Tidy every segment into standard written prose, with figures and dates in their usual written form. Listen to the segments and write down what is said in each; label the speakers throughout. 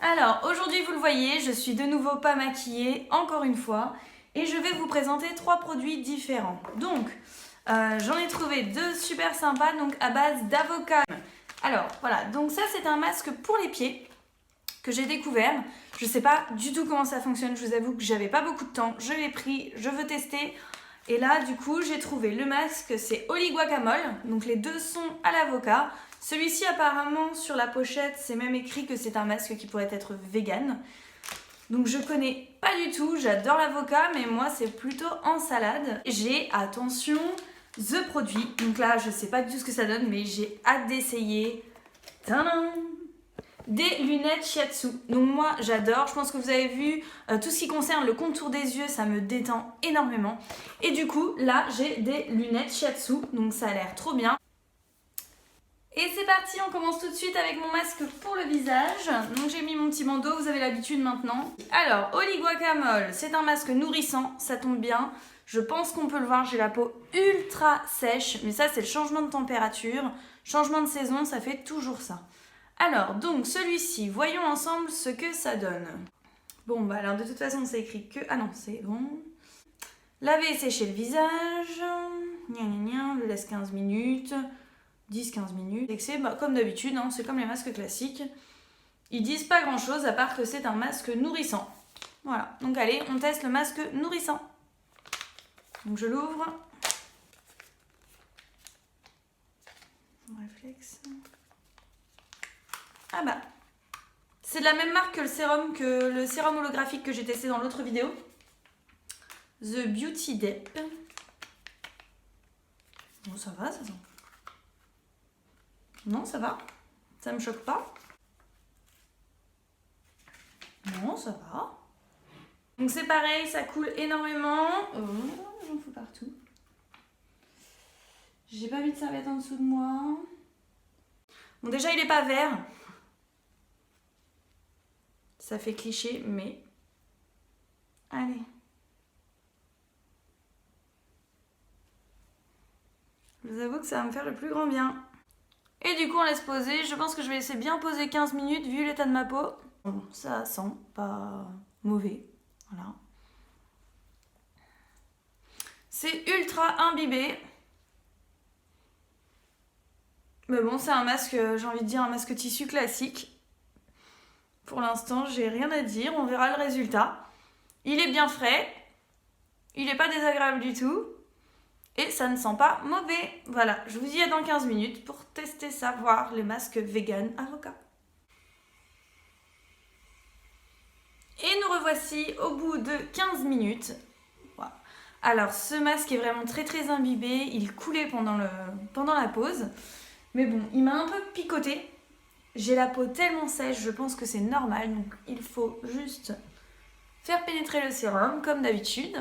Speaker 1: Alors aujourd'hui vous le voyez, je suis de nouveau pas maquillée, encore une fois, et je vais vous présenter 3 produits différents. Donc j'en ai trouvé 2 super sympas, donc à base d'avocat. Alors voilà, donc ça c'est un masque pour les pieds que j'ai découvert. Je sais pas du tout comment ça fonctionne, je vous avoue que j'avais pas beaucoup de temps, je l'ai pris, je veux tester. Et là du coup j'ai trouvé le masque, c'est Holy Guacamole, donc les deux sont à l'avocat. Celui-ci apparemment sur la pochette c'est même écrit que c'est un masque qui pourrait être vegan. Donc je connais pas du tout, j'adore l'avocat mais moi c'est plutôt en salade. J'ai, attention, the produit, donc là je sais pas du tout ce que ça donne mais j'ai hâte d'essayer. Tadam! Des lunettes shiatsu. Donc moi j'adore, je pense que vous avez vu tout ce qui concerne le contour des yeux, ça me détend énormément. Et du coup là j'ai des lunettes shiatsu, donc ça a l'air trop bien. Et c'est parti, on commence tout de suite avec mon masque pour le visage. Donc j'ai mis mon petit bandeau, vous avez l'habitude maintenant. Alors, Holy Guacamole, c'est un masque nourrissant, ça tombe bien. Je pense qu'on peut le voir, j'ai la peau ultra sèche, mais ça c'est le changement de température. Changement de saison, ça fait toujours ça. Alors, donc celui-ci, voyons ensemble ce que ça donne. Bon, bah alors de toute façon, c'est écrit que... Ah non, c'est bon. Laver et sécher le visage. Gna gna gna, je laisse 15 minutes. 10-15 minutes. Et que c'est comme d'habitude, hein, c'est comme les masques classiques. Ils disent pas grand chose à part que c'est un masque nourrissant. Voilà, donc allez, on teste le masque nourrissant. Donc je l'ouvre. Réflexe. Ah bah, c'est de la même marque que le sérum holographique que j'ai testé dans l'autre vidéo. The Beauty Dep. Bon, ça va, ça sent. Non, ça va. Ça me choque pas. Non, ça va. Donc c'est pareil, ça coule énormément. Oh, j'en fous partout. J'ai pas mis de serviette en dessous de moi. Bon, déjà, il est pas vert. Ça fait cliché, mais... Allez. Je vous avoue que ça va me faire le plus grand bien. Et du coup, on laisse poser. Je pense que je vais laisser bien poser 15 minutes vu l'état de ma peau. Bon, ça sent pas mauvais. Voilà. C'est ultra imbibé. Mais bon, c'est un masque, j'ai envie de dire un masque tissu classique. Pour l'instant, j'ai rien à dire. On verra le résultat. Il est bien frais. Il n'est pas désagréable du tout. Et ça ne sent pas mauvais. Voilà, je vous dis à dans 15 minutes pour tester ça, voir les masques vegan avocat. Et nous revoici au bout de 15 minutes. Voilà. Alors, ce masque est vraiment très très imbibé. Il coulait pendant la pause. Mais bon, il m'a un peu picoté. J'ai la peau tellement sèche, je pense que c'est normal. Donc, il faut juste faire pénétrer le sérum comme d'habitude.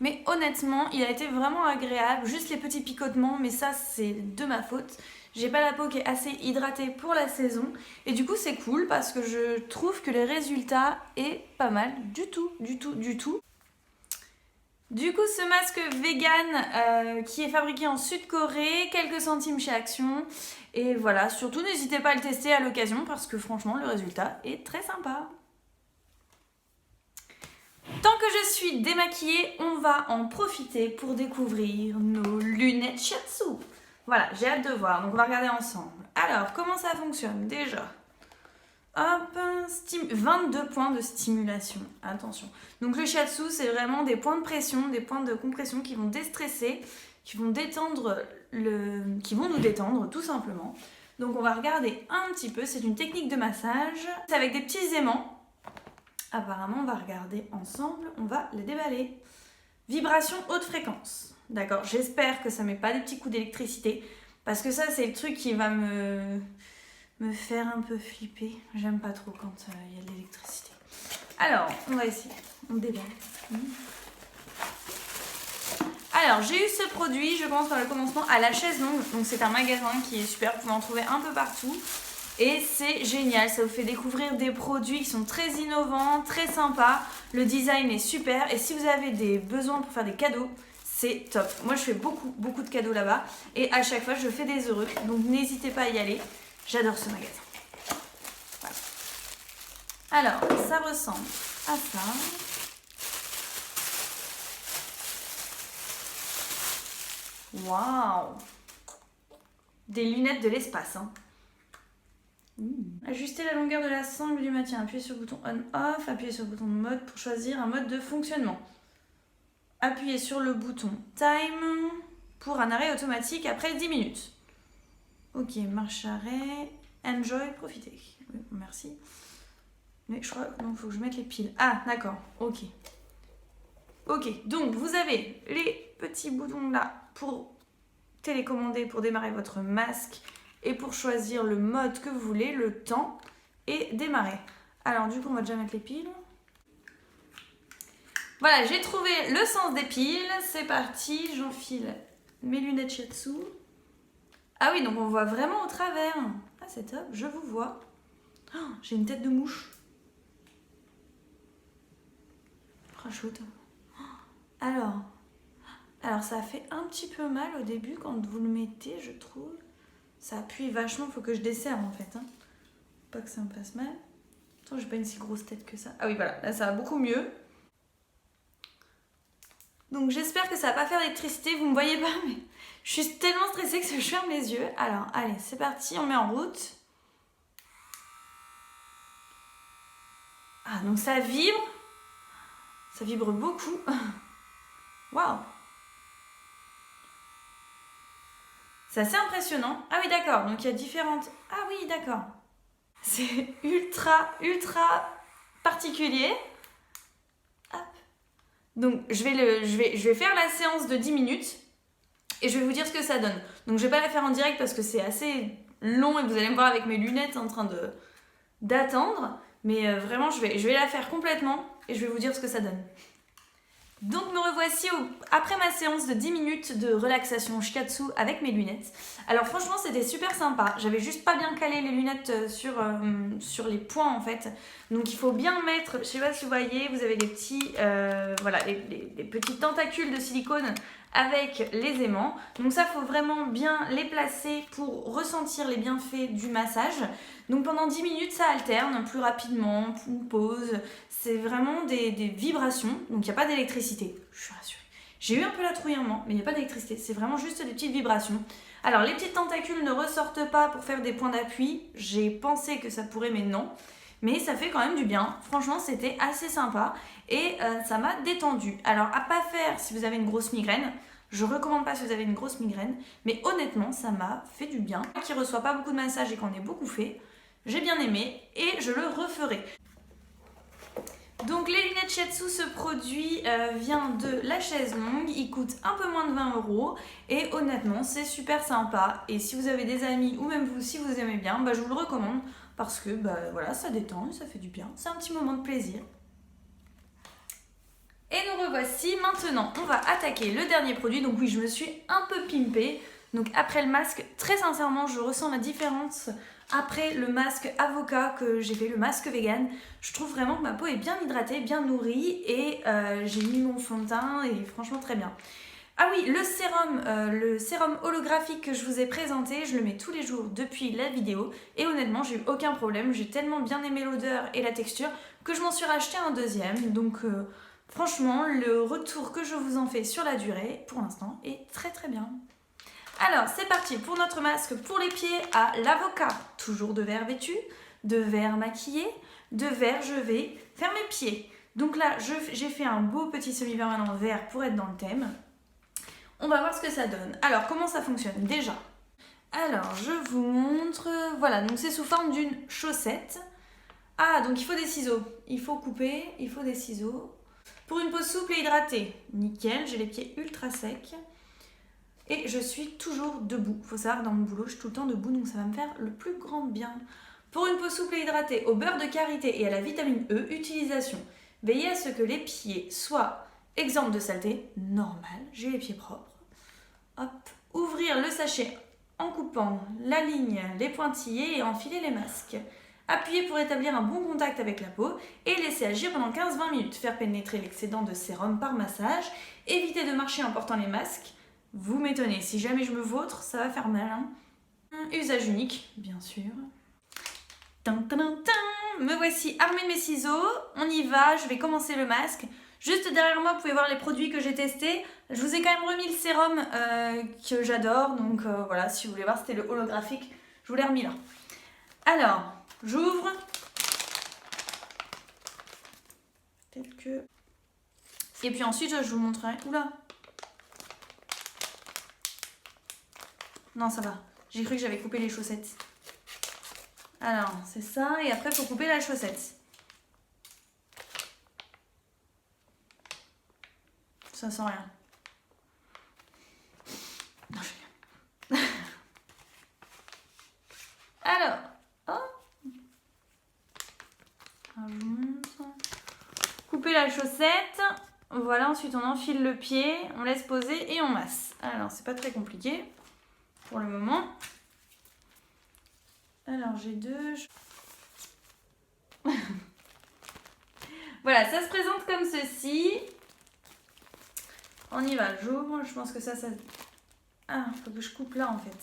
Speaker 1: Mais honnêtement, il a été vraiment agréable, juste les petits picotements, mais ça c'est de ma faute. J'ai pas la peau qui est assez hydratée pour la saison et du coup c'est cool parce que je trouve que le résultat est pas mal du tout. Du coup ce masque vegan qui est fabriqué en Sud-Corée, quelques centimes chez Action. Et voilà, surtout n'hésitez pas à le tester à l'occasion parce que franchement le résultat est très sympa. Tant que je suis démaquillée, on va en profiter pour découvrir nos lunettes shiatsu. Voilà, j'ai hâte de voir, donc on va regarder ensemble. Alors, comment ça fonctionne déjà? Hop, 22 points de stimulation, attention. Donc le shiatsu, c'est vraiment des points de pression, des points de compression qui vont déstresser, qui vont nous détendre tout simplement. Donc on va regarder un petit peu, c'est une technique de massage. C'est avec des petits aimants. Apparemment, on va regarder ensemble, on va les déballer. Vibration haute fréquence. D'accord, j'espère que ça ne met pas des petits coups d'électricité. Parce que ça, c'est le truc qui va me faire un peu flipper. J'aime pas trop quand il y a de l'électricité. Alors, on va essayer. On déballe. Alors, j'ai eu ce produit, je commence par le commencement, à la chaise longue. Donc, c'est un magasin qui est super, vous pouvez en trouver un peu partout. Et c'est génial, ça vous fait découvrir des produits qui sont très innovants, très sympas. Le design est super et si vous avez des besoins pour faire des cadeaux, c'est top. Moi je fais beaucoup de cadeaux là-bas et à chaque fois je fais des heureux. Donc n'hésitez pas à y aller, j'adore ce magasin. Voilà. Alors, ça ressemble à ça. Waouh! Des lunettes de l'espace, hein. Ajuster la longueur de la sangle du maintien. Appuyez sur le bouton on-off, appuyez sur le bouton mode pour choisir un mode de fonctionnement. Appuyez sur le bouton time pour un arrêt automatique après 10 minutes. Ok, marche arrêt, enjoy, profitez. Oui, merci. Mais je crois qu'il faut que je mette les piles. Ah, d'accord, ok. Ok, donc vous avez les petits boutons là pour télécommander, pour démarrer votre masque et pour choisir le mode que vous voulez, le temps et démarrer. Alors du coup, on va déjà mettre les piles. Voilà, j'ai trouvé le sens des piles. C'est parti, j'enfile mes lunettes shiatsu. Ah oui, donc on voit vraiment au travers. Ah, c'est top, je vous vois. Oh, j'ai une tête de mouche. Oh, shoot. Alors ça fait un petit peu mal au début quand vous le mettez, je trouve. Ça appuie vachement, faut que je desserre en fait. Hein. Pas que ça me fasse mal. Attends, j'ai pas une si grosse tête que ça. Ah oui, voilà, là ça va beaucoup mieux. Donc j'espère que ça va pas faire d'électricité, vous me voyez pas, mais je suis tellement stressée que je ferme les yeux. Alors, allez, c'est parti, on met en route. Ah, donc ça vibre. Ça vibre beaucoup. Waouh! C'est assez impressionnant. Ah oui, d'accord, donc il y a différentes... Ah oui, d'accord. C'est ultra particulier. Hop. Donc je vais faire la séance de 10 minutes et je vais vous dire ce que ça donne. Donc je vais pas la faire en direct parce que c'est assez long et vous allez me voir avec mes lunettes en train d'attendre. Mais vraiment, je vais la faire complètement et je vais vous dire ce que ça donne. Donc me revoici après ma séance de 10 minutes de relaxation shiatsu avec mes lunettes. Alors franchement c'était super sympa, j'avais juste pas bien calé les lunettes sur les points en fait. Donc il faut bien mettre, je sais pas si vous voyez, vous avez des petits, voilà, les petits tentacules de silicone avec les aimants. Donc ça faut vraiment bien les placer pour ressentir les bienfaits du massage. Donc pendant 10 minutes ça alterne, plus rapidement, une pause. C'est vraiment des vibrations, donc il n'y a pas d'électricité, je suis rassurée. J'ai eu un peu la trouille un moment, mais il n'y a pas d'électricité, c'est vraiment juste des petites vibrations. Alors les petites tentacules ne ressortent pas pour faire des points d'appui, j'ai pensé que ça pourrait mais non. Mais ça fait quand même du bien, franchement c'était assez sympa et ça m'a détendu. Alors à pas faire si vous avez une grosse migraine, je recommande pas si vous avez une grosse migraine, mais honnêtement ça m'a fait du bien. Moi qui ne reçoit pas beaucoup de massages et qu'on ait beaucoup fait, j'ai bien aimé et je le referai. Donc les lunettes shiatsu, ce produit vient de la chaise longue, il coûte un peu moins de 20 € et honnêtement c'est super sympa et si vous avez des amis ou même vous si vous aimez bien, bah, je vous le recommande parce que bah, voilà, ça détend, ça fait du bien, c'est un petit moment de plaisir. Et nous revoici, maintenant on va attaquer le dernier produit, donc oui je me suis un peu pimpée, donc après le masque, très sincèrement je ressens la différence. Après le masque avocat que j'ai fait, le masque vegan, je trouve vraiment que ma peau est bien hydratée, bien nourrie et j'ai mis mon fond de teint et franchement très bien. Ah oui, le sérum holographique que je vous ai présenté, je le mets tous les jours depuis la vidéo et honnêtement j'ai eu aucun problème, j'ai tellement bien aimé l'odeur et la texture que je m'en suis racheté un deuxième. Donc franchement le retour que je vous en fais sur la durée pour l'instant est très bien. Alors, c'est parti pour notre masque pour les pieds à l'avocat. Toujours de verre vêtu, de verre maquillé, de verre je vais faire mes pieds. Donc là, j'ai fait un beau petit semi-permanent vert pour être dans le thème. On va voir ce que ça donne. Alors, comment ça fonctionne déjà? Alors, je vous montre. Voilà, donc c'est sous forme d'une chaussette. Ah, donc il faut des ciseaux. Il faut couper, il faut des ciseaux. Pour une peau souple et hydratée, nickel, j'ai les pieds ultra secs. Et je suis toujours debout. Il faut savoir que dans mon boulot, je suis tout le temps debout, donc ça va me faire le plus grand bien. Pour une peau souple et hydratée, au beurre de karité et à la vitamine E, utilisation. Veillez à ce que les pieds soient exempts de saleté, normal, j'ai les pieds propres. Hop, ouvrir le sachet en coupant la ligne, les pointillés et enfiler les masques. Appuyez pour établir un bon contact avec la peau et laisser agir pendant 15-20 minutes. Faire pénétrer l'excédent de sérum par massage. Évitez de marcher en portant les masques. Vous m'étonnez, si jamais je me vautre, ça va faire mal. Hein. Usage unique, bien sûr. me voici armée de mes ciseaux. On y va, je vais commencer le masque. Juste derrière moi, vous pouvez voir les produits que j'ai testés. Je vous ai quand même remis le sérum que j'adore. Donc voilà, si vous voulez voir, c'était le holographique. Je vous l'ai remis là. Alors, j'ouvre. Peut-être que... Et puis ensuite, je vous montrerai... Oula! Non, ça va. J'ai cru que j'avais coupé les chaussettes. Alors, c'est ça. Et après, il faut couper la chaussette. Ça sent rien. Non, je viens. Alors, oh. Alors, je montre. Couper la chaussette. Voilà, ensuite on enfile le pied, on laisse poser et on masse. Alors, c'est pas très compliqué pour le moment. Alors, j'ai deux... Voilà, ça se présente comme ceci. On y va, j'ouvre. Je pense que ça... Ah, faut que je coupe là en fait.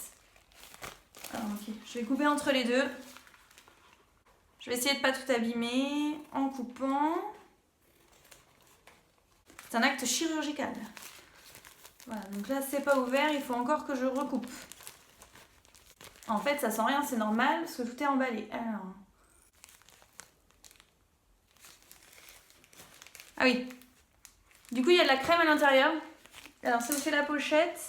Speaker 1: Alors, ok. Je vais couper entre les deux. Je vais essayer de pas tout abîmer en coupant. C'est un acte chirurgical. Voilà, donc là c'est pas ouvert, il faut encore que je recoupe. En fait, ça sent rien, c'est normal parce que tout est emballé. Alors... Ah oui. Du coup, il y a de la crème à l'intérieur. Alors, si vous faites la pochette,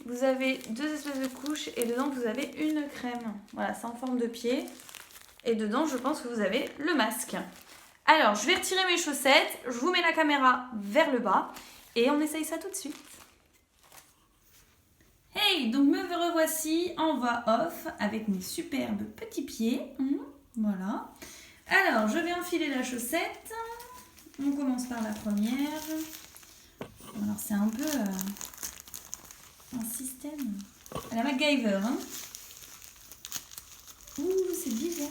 Speaker 1: vous avez deux espèces de couches et dedans, vous avez une crème. Voilà, c'est en forme de pied. Et dedans, je pense que vous avez le masque. Alors, je vais retirer mes chaussettes. Je vous mets la caméra vers le bas. Et on essaye ça tout de suite. Hey, donc me revoici en voix off avec mes superbes petits pieds. Voilà. Alors, je vais enfiler la chaussette. On commence par la première. Alors, c'est un peu un système à la MacGyver. Hein. Ouh, c'est bizarre.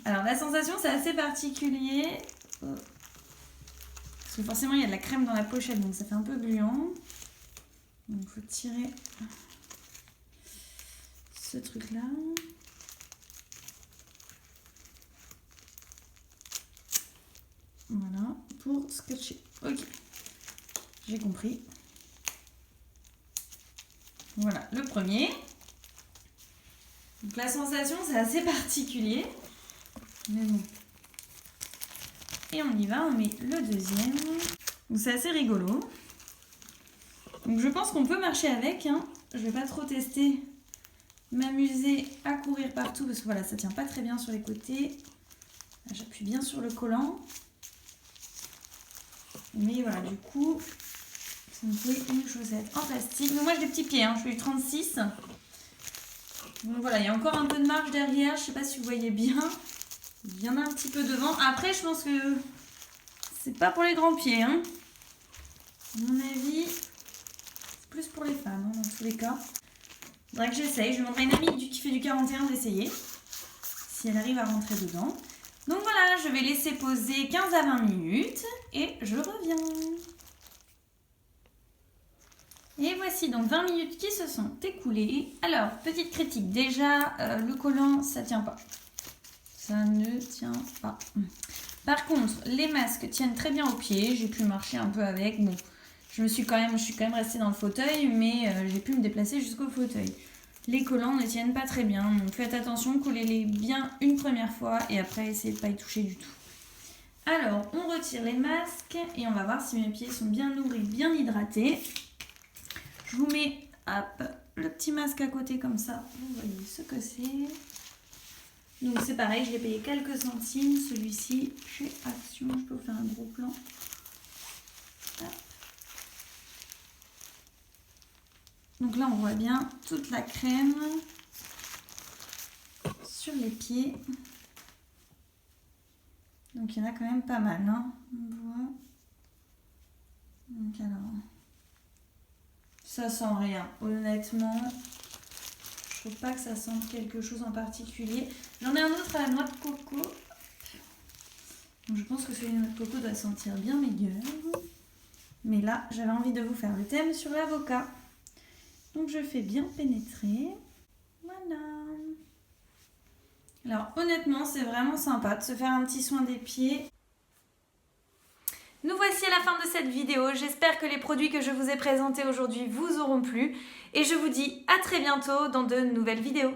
Speaker 1: Alors, la sensation, c'est assez particulier. Parce que forcément, il y a de la crème dans la pochette, donc ça fait un peu gluant. Donc, il faut tirer ce truc-là. Voilà, pour scotcher. Ok, j'ai compris. Voilà, le premier. Donc, la sensation, c'est assez particulier. Mais bon. Et on y va, on met le deuxième. Donc c'est assez rigolo. Donc je pense qu'on peut marcher avec. Hein. Je vais pas trop tester, m'amuser à courir partout parce que voilà, ça tient pas très bien sur les côtés. J'appuie bien sur le collant. Mais voilà, du coup, ça me fait une chaussette en plastique. Donc moi j'ai des petits pieds, hein. Je fais du 36. Donc voilà, il y a encore un peu de marge derrière. Je sais pas si vous voyez bien. Il y en a un petit peu devant. Après, je pense que c'est pas pour les grands pieds. Hein. À mon avis, c'est plus pour les femmes, hein, dans tous les cas. Il faudrait que j'essaye. Je vais demander à une amie qui fait du 41 d'essayer. Si elle arrive à rentrer dedans. Donc voilà, je vais laisser poser 15 à 20 minutes. Et je reviens. Et voici donc 20 minutes qui se sont écoulées. Alors, petite critique. Déjà, le collant, ça tient pas. Ça ne tient pas. Par contre, les masques tiennent très bien aux pieds. J'ai pu marcher un peu avec. Bon, je suis quand même restée dans le fauteuil, mais j'ai pu me déplacer jusqu'au fauteuil. Les collants ne tiennent pas très bien. Donc faites attention, collez-les bien une première fois et après essayez de ne pas y toucher du tout. Alors, on retire les masques et on va voir si mes pieds sont bien nourris, bien hydratés. Je vous mets hop, le petit masque à côté comme ça. Vous voyez ce que c'est. Donc c'est pareil, je l'ai payé quelques centimes. Celui-ci chez Action. Je peux vous faire un gros plan. Hop. Donc là, on voit bien toute la crème sur les pieds. Donc il y en a quand même pas mal. Hein. On voit. Donc alors, ça sent rien. Honnêtement, je trouve pas que ça sente quelque chose en particulier. J'en ai un autre à la noix de coco. Donc je pense que celui de noix de coco doit sentir bien meilleur. Mais là, j'avais envie de vous faire le thème sur l'avocat. Donc je fais bien pénétrer. Voilà. Alors honnêtement, c'est vraiment sympa de se faire un petit soin des pieds. Nous voici à la fin de cette vidéo. J'espère que les produits que je vous ai présentés aujourd'hui vous auront plu. Et je vous dis à très bientôt dans de nouvelles vidéos.